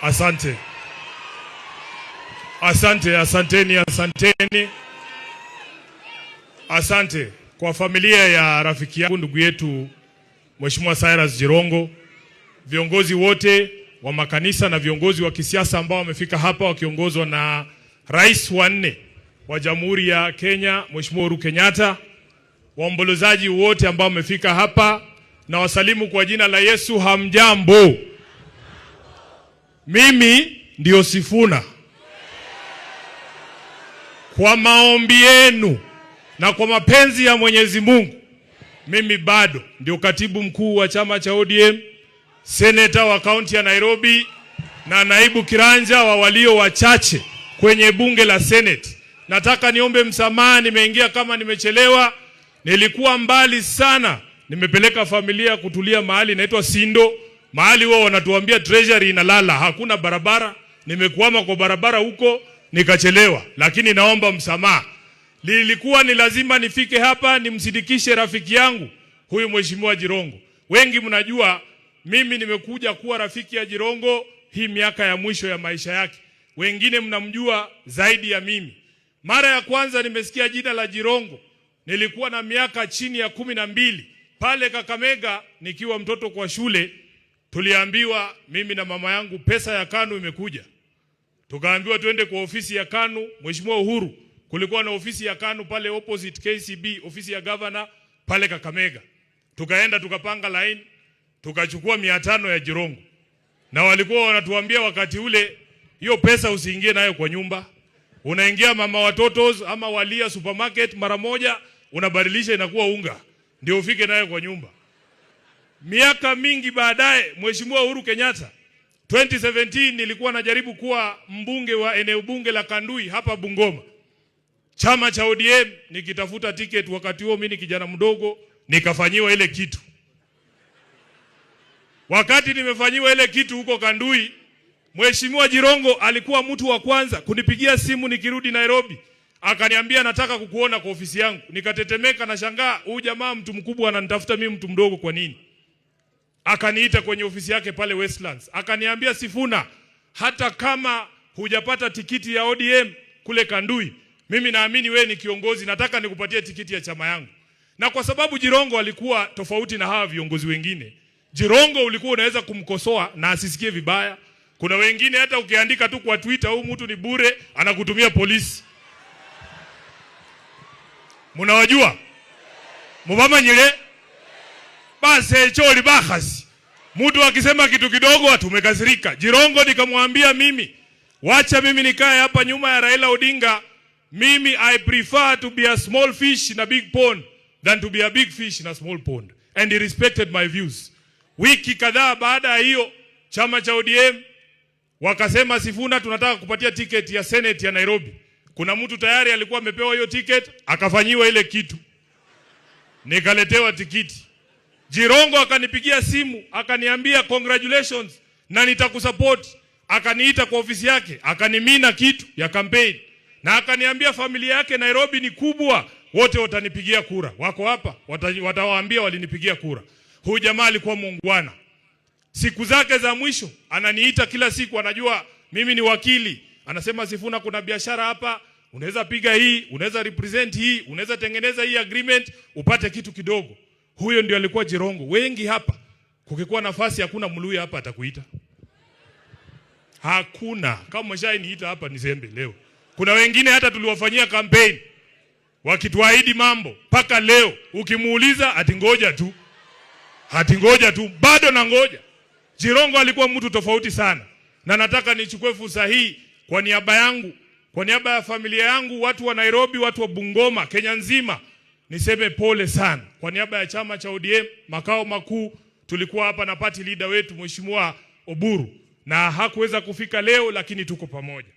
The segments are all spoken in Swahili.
Asante. Asanteni. Asante kwa familia ya rafiki yangu ndugu yetu Mheshimiwa Cyrus Jirongo, viongozi wote wa makanisa na viongozi wa kisiasa ambao wamefika hapa wakiongozwa na Rais wa 4 wa Jamhuri ya Kenya Mheshimiwa Uhuru Kenyatta, waombolezaji wote ambao wamefika hapa, na wasalimu kwa jina la Yesu. Hamjambo. Mimi ndio Sifuna. Kwa maombi yenu na kwa mapenzi ya Mwenyezi Mungu, mimi bado ndio katibu mkuu wa chama cha ODM, seneta wa kaunti ya Nairobi na naibu kiranja wa walio wachache kwenye bunge la Senate. Nataka niombe msamaha, nimeingia kama nimechelewa. Nilikuwa mbali sana, nimepeleka familia kutulia mahali inaitwa Sindo. Mahali wao wanatuambia treasury inalala, hakuna barabara. Nimekuama kwa barabara huko nikachelewa, lakini naomba msamaha. Lilikuwa ni lazima nifike hapa nimsidikishe rafiki yangu huyu Mheshimiwa Jirongo. Wengi mnajua mimi nimekuja kuwa rafiki ya Jirongo hii miaka ya mwisho ya maisha yake. Wengine mnamjua zaidi ya mimi. Mara ya kwanza nimesikia jina la Jirongo nilikuwa na miaka chini ya 12 pale Kakamega nikiwa mtoto kwa shule. Tuliambiwa mimi na mama yangu pesa ya KANU imekuja. Tukaambiwa twende kwa ofisi ya KANU. Mheshimiwa Uhuru, kulikuwa na ofisi ya KANU pale opposite KCB, ofisi ya governor pale Kakamega. Tukaenda tukapanga line, tukachukua 500 ya Jirongo. Na walikuwa wanatuambia wakati ule, hiyo pesa usiingie nayo kwa nyumba. Unaingia mama watotos ama Walia supermarket mara moja, unabadilisha inakuwa unga, ndio ufike nayo kwa nyumba. Miaka mingi baadaye Mheshimiwa Uhuru Kenyatta 2017 nilikuwa najaribu kuwa mbunge wa eneo bunge la Kandui hapa Bungoma. Chama cha ODM nikitafuta ticket, wakati huo mimi kijana mdogo, nikafanyiwa ile kitu. Wakati nimefanyiwa ile kitu huko Kandui, Mheshimiwa Jirongo alikuwa mtu wa kwanza kunipigia simu nikirudi Nairobi. Akaniambia nataka kukuona kwa ofisi yangu. Nikatetemeka na shangaa, huyu jamaa mtu mkubwa ananitafuta mimi mtu mdogo kwa nini? Akaniita kwenye ofisi yake pale Westlands. Akaniambia, Sifuna, hata kama hujapata tikiti ya ODM kule Kandui, mimi naamini wewe ni kiongozi, nataka nikupatie tikiti ya chama yangu. Na kwa sababu Jirongo alikuwa tofauti na hawa viongozi wengine, Jirongo ulikuwa unaweza kumkosoa na asisikie vibaya. Kuna wengine hata ukiandika tu kwa Twitter, huyu mtu ni bure, anakutumia polisi. Mnawajua? Mubama nyile? Basi choli bakhasi. Mtu akisema kitu kidogo watu umekasirika. Jirongo nikamwambia mimi, wacha mimi nikae hapa nyuma ya Raila Odinga. Mimi I prefer to be a small fish in a big pond than to be a big fish in a small pond. And he respected my views. Wiki kadhaa baada ya hiyo, chama cha ODM wakasema, Sifuna, tunataka kupatia ticket ya Senate ya Nairobi. Kuna mtu tayari alikuwa amepewa hiyo ticket, akafanyiwa ile kitu. Nikaletewa tikiti. Jirongo akanipigia simu, akaniambia congratulations na nitakusupport. Akaniita kwa ofisi yake, akanimina kitu ya campaign. Na akaniambia familia yake Nairobi ni kubwa, wote watanipigia kura. Wako hapa, watawaambia walinipigia kura. Huyu jamaa alikuwa muungwana. Siku zake za mwisho ananiita kila siku, anajua mimi ni wakili. Anasema, Sifuna, kuna biashara hapa, unaweza piga hii, unaweza represent hii, unaweza tengeneza hii agreement upate kitu kidogo. Huyo ndio alikuwa Jirongo. Wengi hapa kukikuwa nafasi, hakuna Mluya hapa atakuita. Hakuna. Kama mshainiita hapa nisembe leo. Kuna wengine hata tuliwafanyia campaign wakituahidi mambo, paka leo ukimuuliza atingoja tu. Hatingoja tu, bado na ngoja. Jirongo alikuwa mtu tofauti sana. Na nataka nichukue fursa hii kwa niaba yangu, kwa niaba ya familia yangu, watu wa Nairobi, watu wa Bungoma, Kenya nzima, niseme pole sana. Kwa niaba ya chama cha ODM makao makuu, tulikuwa hapa na party leader wetu Mheshimiwa Oburu, na hakuweza kufika leo, lakini tuko pamoja.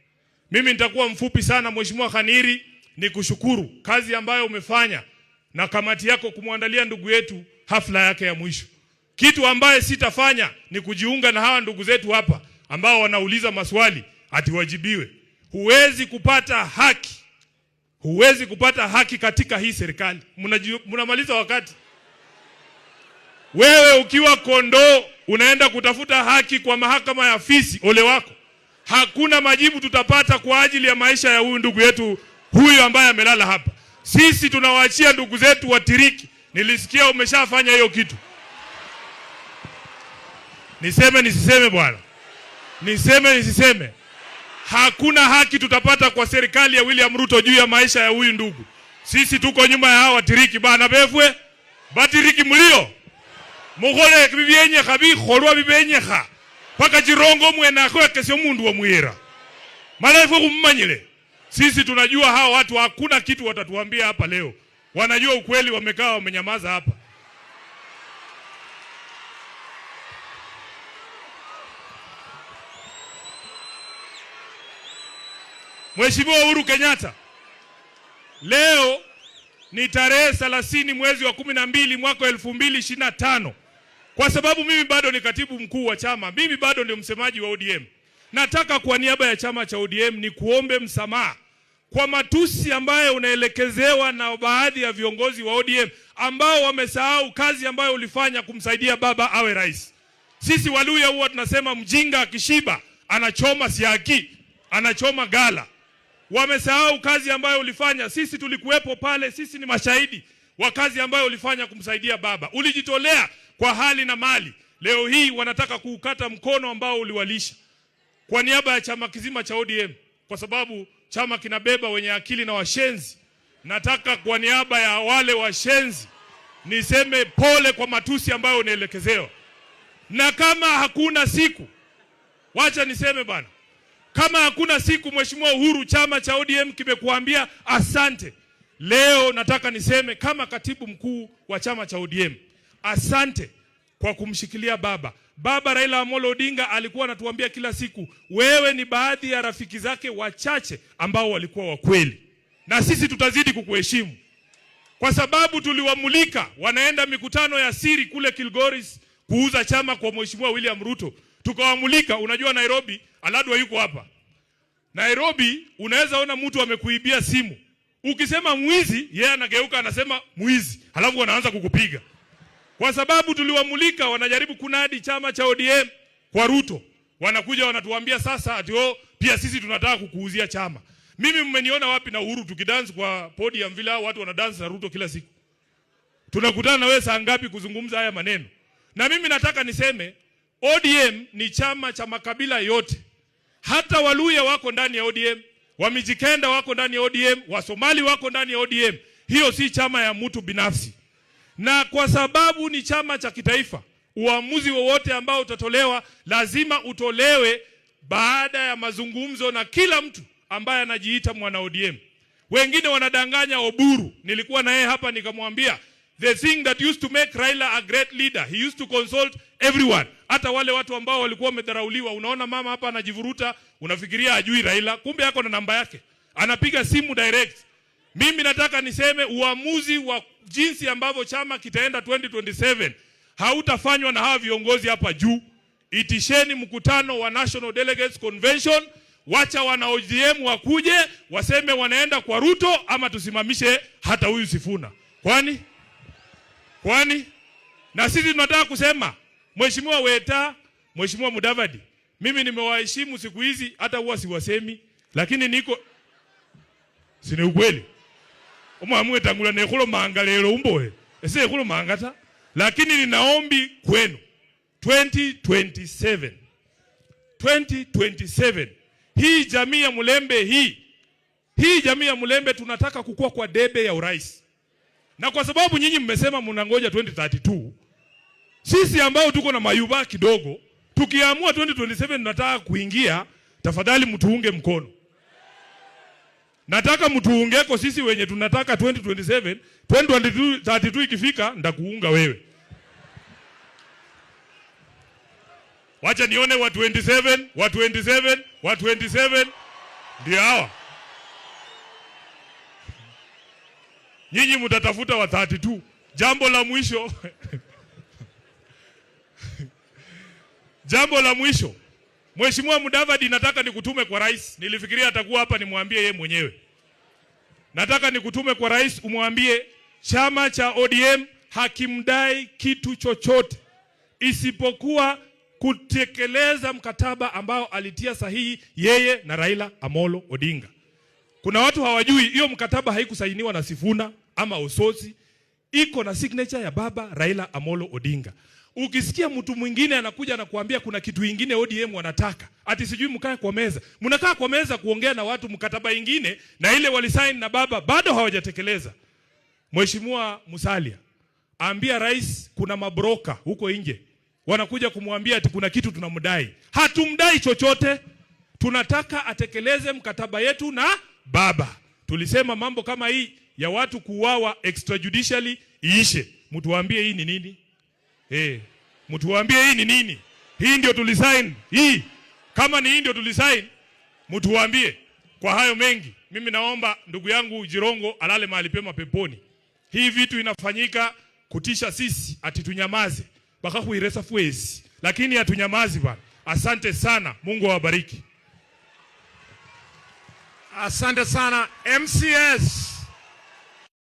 Mimi nitakuwa mfupi sana. Mheshimiwa Khaniri, nikushukuru kazi ambayo umefanya na kamati yako kumwandalia ndugu yetu hafla yake ya mwisho. Kitu ambaye sitafanya ni kujiunga na hawa ndugu zetu hapa ambao wanauliza maswali atiwajibiwe. Huwezi kupata haki. Huwezi kupata haki katika hii serikali. Mnamaliza wakati. Wewe ukiwa kondoo unaenda kutafuta haki kwa mahakama ya fisi, ole wako. Hakuna majibu tutapata kwa ajili ya maisha ya huyu ndugu yetu huyu ambaye amelala hapa. Sisi tunawaachia ndugu zetu watiriki. Nilisikia umeshafanya hiyo kitu. Niseme nisiseme bwana? Niseme nisiseme? Hakuna haki tutapata kwa serikali ya William Ruto juu ya maisha ya huyu ndugu. Sisi tuko nyuma ya hao watiriki bana befwe. Batiriki mlio. Mugole bibiyenye khabi khorwa bibenye kha. Paka jirongo mwena kwa kesho mundu wa muira. Malaifu kummanyile. Sisi tunajua hao watu hakuna kitu watatuambia hapa leo. Wanajua ukweli, wamekaa wamenyamaza hapa. Mheshimiwa Uhuru Kenyatta, leo ni tarehe 30 mwezi wa 12 mwaka 2025. Kwa sababu mimi bado ni katibu mkuu wa chama, mimi bado ndio msemaji wa ODM. Nataka kwa niaba ya chama cha ODM ni kuombe msamaha kwa matusi ambayo unaelekezewa na baadhi ya viongozi wa ODM ambao wamesahau kazi ambayo ulifanya kumsaidia baba awe rais. Sisi Waluya huwa tunasema mjinga akishiba anachoma siaki, anachoma gala. Wamesahau kazi ambayo ulifanya. Sisi tulikuwepo pale, sisi ni mashahidi wa kazi ambayo ulifanya kumsaidia baba. Ulijitolea kwa hali na mali. Leo hii wanataka kuukata mkono ambao uliwalisha. Kwa niaba ya chama kizima cha ODM, kwa sababu chama kinabeba wenye akili na washenzi, nataka kwa niaba ya wale washenzi niseme pole kwa matusi ambayo unaelekezewa. Na kama hakuna siku, wacha niseme bana, kama hakuna siku Mheshimiwa Uhuru, chama cha ODM kimekuambia asante. Leo nataka niseme kama katibu mkuu wa chama cha ODM, asante kwa kumshikilia baba. Baba Raila Amolo Odinga alikuwa anatuambia kila siku, wewe ni baadhi ya rafiki zake wachache ambao walikuwa wa kweli. Na sisi tutazidi kukuheshimu. Kwa sababu tuliwamulika wanaenda mikutano ya siri kule Kilgoris kuuza chama kwa Mheshimiwa William Ruto. Tukawamulika, unajua Nairobi, Aladwa yuko hapa. Nairobi unaweza ona mtu amekuibia simu. Ukisema mwizi, yeye anageuka anasema mwizi. Halafu wanaanza kukupiga. Kwa sababu tuliwamulika wanajaribu kunadi chama cha ODM kwa Ruto. Wanakuja wanatuambia sasa ati pia sisi tunataka kukuuzia chama. Mimi mmeniona wapi na Uhuru tukidance kwa podium vile watu wanadance na Ruto kila siku? Tunakutana na wewe saa ngapi kuzungumza haya maneno? Na mimi nataka niseme ODM ni chama cha makabila yote. Hata Waluya wako ndani ya ODM, Wamijikenda wako ndani ya ODM, Wasomali wako ndani ya ODM. Hiyo si chama ya mtu binafsi. Na kwa sababu ni chama cha kitaifa, uamuzi wowote ambao utatolewa lazima utolewe baada ya mazungumzo na kila mtu ambaye anajiita mwana ODM. Wengine wanadanganya Oburu. Nilikuwa na yeye hapa nikamwambia, the thing that used to make Raila a great leader, he used to consult everyone. Hata wale watu ambao walikuwa wamedharauliwa. Unaona mama hapa anajivuruta, unafikiria ajui Raila, kumbe yako na namba yake. Anapiga simu direct. Mimi nataka niseme uamuzi wa jinsi ambavyo chama kitaenda 2027 hautafanywa na hawa viongozi hapa juu. Itisheni mkutano wa National Delegates Convention, wacha wana ODM wakuje waseme wanaenda kwa Ruto ama tusimamishe hata huyu Sifuna. Kwani na sisi tunataka kusema Mheshimiwa Weta, Mheshimiwa Mudavadi, mimi nimewaheshimu siku hizi hata huwa siwasemi, lakini niko sine ukweli. Omwamwe tangula nekhulo manga lero umboe. Ese ekhulo mangata. Lakini ninaombi kwenu 2027 hii jamii ya Mulembe hii jamii ya Mulembe tunataka kukua kwa debe ya urais. Na kwa sababu nyinyi mmesema mnangoja 2032, sisi ambao tuko na mayuba kidogo, tukiamua 2027 tunataka kuingia, tafadhali mtuunge mkono. Nataka mtuungeko sisi wenye tunataka 2027, 2032 ikifika ndakuunga wewe. Wacha nione wa 27 ndio hawa. Nyinyi mtatafuta wa 32. Jambo la mwisho. Jambo la mwisho. Mheshimiwa Mudavadi, nataka nikutume kwa rais. Nilifikiria atakuwa hapa nimwambie yeye mwenyewe. Nataka nikutume kwa rais umwambie chama cha ODM hakimdai kitu chochote isipokuwa kutekeleza mkataba ambao alitia sahihi yeye na Raila Amolo Odinga. Kuna watu hawajui hiyo mkataba haikusainiwa na Sifuna ama Ososi, iko na signature ya baba Raila Amolo Odinga. Ukisikia mtu mwingine anakuja na kuambia kuna kitu kingine ODM wanataka, ati sijui mkae kwa meza. Mnakaa kwa meza kuongea na watu mkataba ingine na ile walisign na baba bado hawajatekeleza. Mheshimiwa Musalia, ambia rais kuna mabroka huko nje wanakuja kumwambia ati kuna kitu tunamdai. Hatumdai chochote. Tunataka atekeleze mkataba yetu na baba. Tulisema mambo kama hii ya watu kuuawa extrajudicially iishe. Mtuambie hii ni nini? Mtuambie hii ni nini? Hii ndio tulisign. Hii kama ni hii ndio tulisign, mtuambie. Kwa hayo mengi, mimi naomba ndugu yangu Jirongo alale mahali pema peponi. Hii vitu inafanyika kutisha sisi ati tunyamaze. Baka kuiresa fuezi. Lakini hatunyamazi bwana. Asante sana. Mungu awabariki. Asante sana MCS.